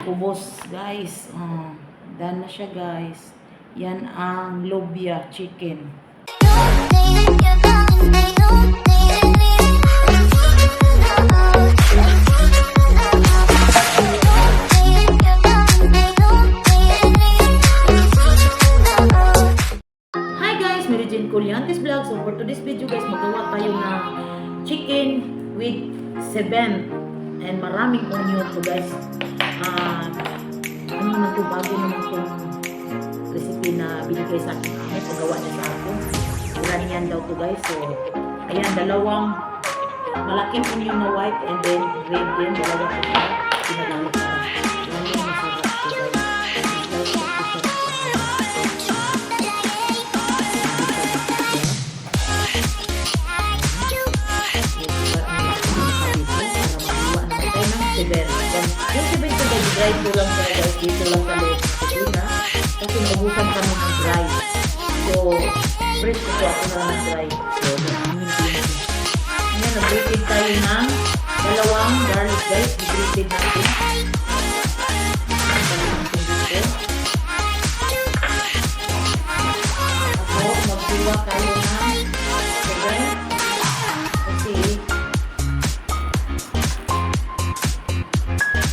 Kubos, guys. Done na siya, guys. Yan ang lobia chicken. Hi guys, Mary Jane Colliantes Vlog. So for today's video, guys, magawa tayo ng chicken with seven and maraming onion to, guys. Ano naman ito, bago naman itong recipe na binigay sa akin ay paggawa niya sa ako. Iranian daw to, guys. So, ayan, dalawang malaking onion na white and then red din. Dalawa ko siya. Pinagamit na. Yan yung masarap to, guys. Yung sibig ko guys, dry ko lang siya guys, dito lang sa loob sa kusina kasi naubusan kami ng dry. So, fresh ko ako na ng dry. So, ngayon, nag-braided tayo ng dalawang garlic guys. Nag-braided natin. Tapos, magsiwa tayo ng sugar.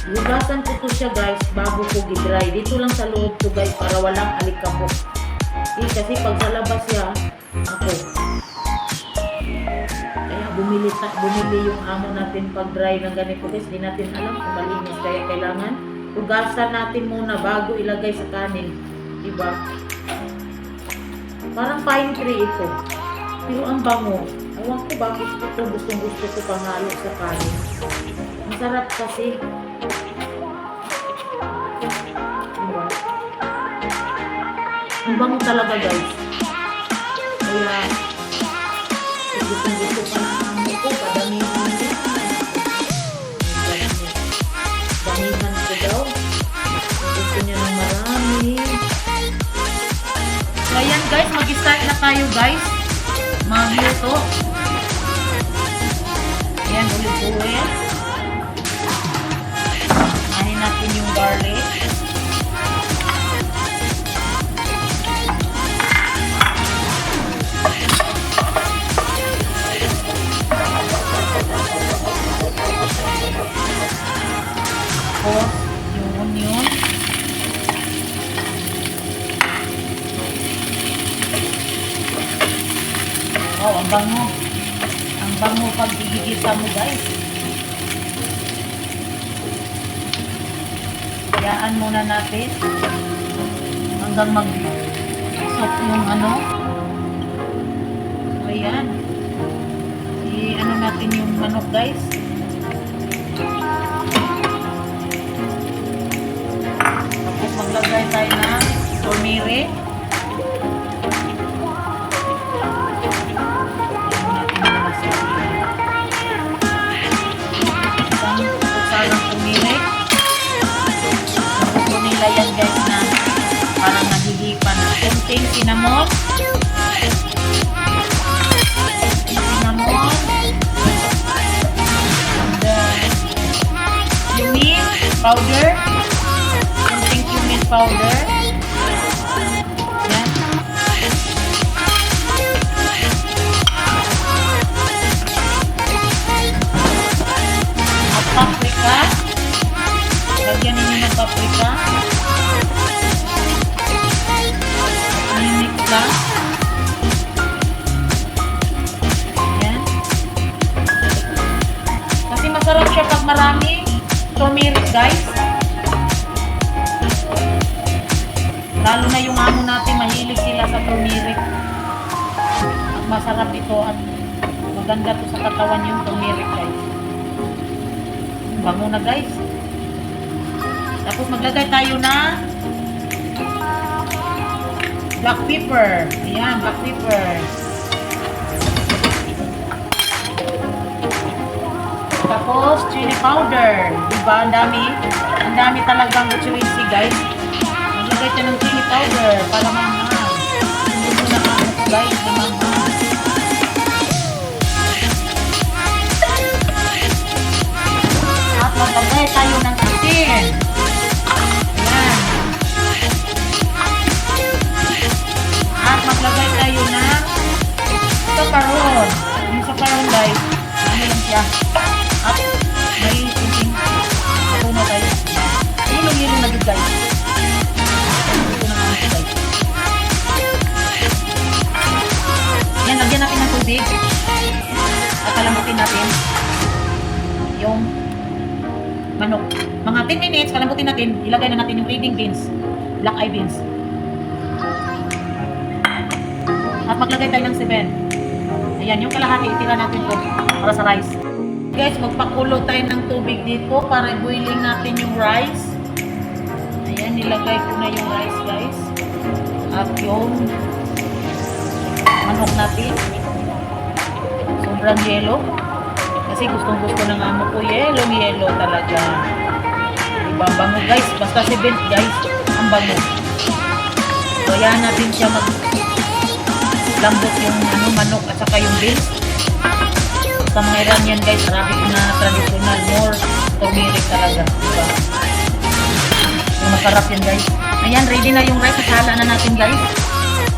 Hugasan ko to siya guys bago ko gidry. Dito lang sa loob to guys para walang alikabok. Kasi pag sa labas siya, ako. Kaya bumili yung amo natin pag dry ng ganito guys. Di natin alam kung malinis. Kaya kailangan hugasan natin muna bago ilagay sa kanin. Diba? Parang pine tree ito. Pero ang bango. Ewan ko bakit ito gustong gusto ko panghalo sa kanin. Masarap kasi. Ang bango talaga guys. Kaya gusto pa ng amo ko. Padamihan ko. Damihan ko daw. Gusto niya ng marami. So ayan guys, mag-start na tayo guys. Magluto. Ayan, ulit-ulit. Anin natin yung garlic. Tapos, yung onion. Oh, ang bango. Ang bango pag igigisa mo, guys. Hayaan muna natin hanggang mag-soak yung ano. So, ayan. I-ano natin yung manok, guys. Maglagay tayo ng turmeric. Isang kutsarang turmeric. Gusto nila yan guys na parang nahihipan na. Konting cinnamon. Cinnamon. And cumin powder. Powder. Yan. At paprika. Lagyan ninyo ng paprika. Mimix lang. Yan. Kasi masarap siya pag marami turmeric guys. Lalo na yung amo natin, mahilig sila sa turmeric. At masarap ito at maganda to sa katawan yung turmeric guys. Bango na guys. Tapos maglagay tayo na black pepper. Ayan, black pepper. Tapos chili powder. Diba? Ang dami talagang chili guys. Maglagay tayo ng chili powder para mamahal. Hindi mo na guys na mamahal. At maglagay tayo ng asin. minutes, palambutin natin, ilagay na natin yung reading beans, black eye beans. At maglagay tayo ng 7. Ayan, yung kalahati, itira natin to para sa rice. Guys, magpakulo tayo ng tubig dito para boiling natin yung rice. Ayan, nilagay ko na yung rice, guys. At yung manok natin. Sobrang yellow. Kasi gustong-gusto ng amo ko, yellow talaga. Diba, ang bango guys. Basta 7 guys, ang bango. So, ayan natin siya lambot yung manok at saka yung beans. Sa mga Iranian guys, Arabic na traditional, more turmeric talaga. Diba? So, masarap yan guys. Ayan, ready na yung rice. Sala na natin guys.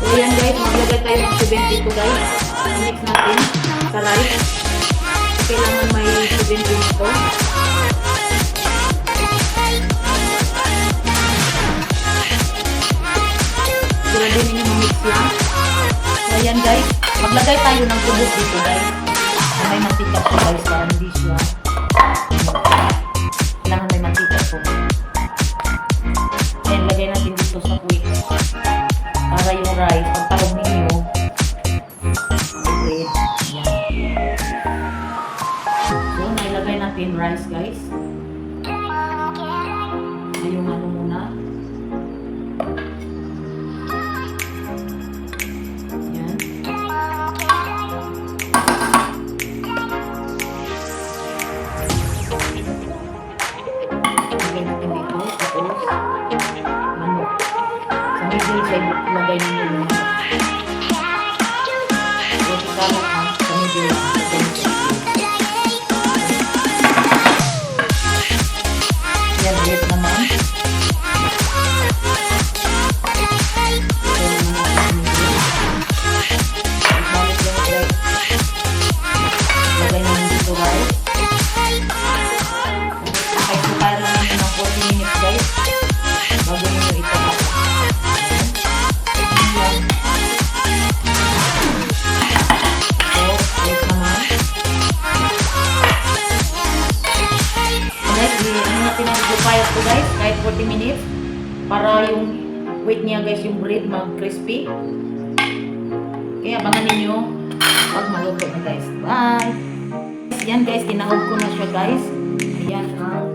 So, ayan guys, maglagay tayo ng 72 guys. Mix natin sa rice. Kailangan may 7 ito. Grabe ninyo mamix lang. So, ayan guys. Maglagay tayo ng tubos dito guys. So, may mantika po guys para hindi siya. Kailangan may mantika po. Ayan, lagay natin dito sa quick. Para yung rice, pagtalog ninyo. Bread. Ayan. So, nailagay natin rice guys. Yung ano muna. Ayan. Lagay natin dito. Tapos, manok. Sa middle side, lagay ninyo yung manok. So, ikalat ha. Sa middle side. Yan, ulit naman. Lagay naman dito guys. Okay, so kaya lang naman ng 40 minutes guys. Bago nyo ito. So, ulit naman. Guys, ano natin ang i-fire ko guys, kahit 40 minutes para yung wait niya guys, yung bread mag-crispy. Kaya abangan ninyo pag maluto na guys. Bye! Yan guys, tinahog ko na siya guys. Ayan ang